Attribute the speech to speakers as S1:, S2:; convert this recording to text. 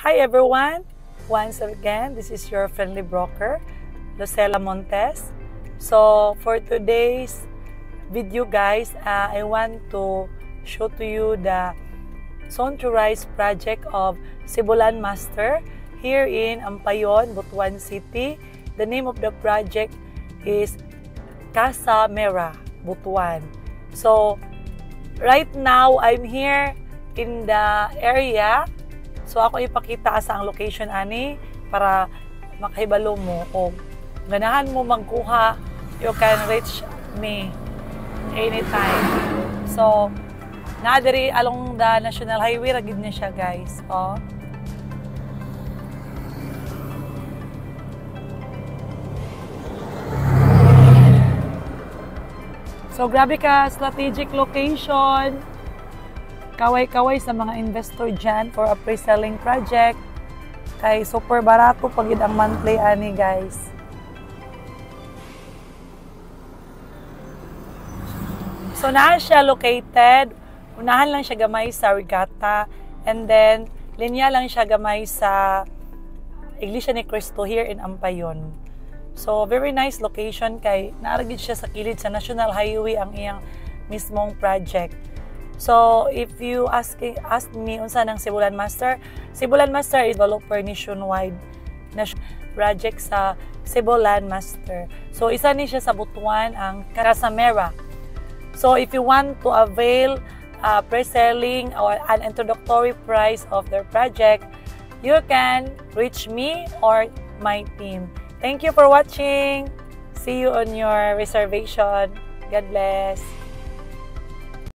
S1: Hi everyone! Once again, this is your friendly broker, Lucella Montes. So for today's video guys, I want to show to you the Zone to Rise project of Sibulan Master here in Ampayon, Butuan City. The name of the project is Casa Mera, Butuan. So right now, I'm here in the area. So ako ipakita sa ang location ani para makahibalo mo o ganahan mo magkuha, you can reach me anytime. So nadiri along the National Highway ra gid niya siya guys. Oh. So grabe ka strategic location. Kaway-kaway sa mga investor dyan for a pre-selling project. Kay super barato pag ang monthly ani guys. So na siya located, unahan lang siya gamay sa Regata, and then linya lang siya gamay sa Iglesia ni Cristo here in Ampayon. So very nice location kay naaragid siya sa kilid sa National Highway ang iyang mismong project. So, if you ask me unsa nang Sibulan Master, Sibulan Master is developer nationwide na project sa Sibulan Master. So, isa ni siya sa Butuan ang Casa Mera. So, if you want to avail pre-selling or an introductory price of their project, you can reach me or my team. Thank you for watching. See you on your reservation. God bless.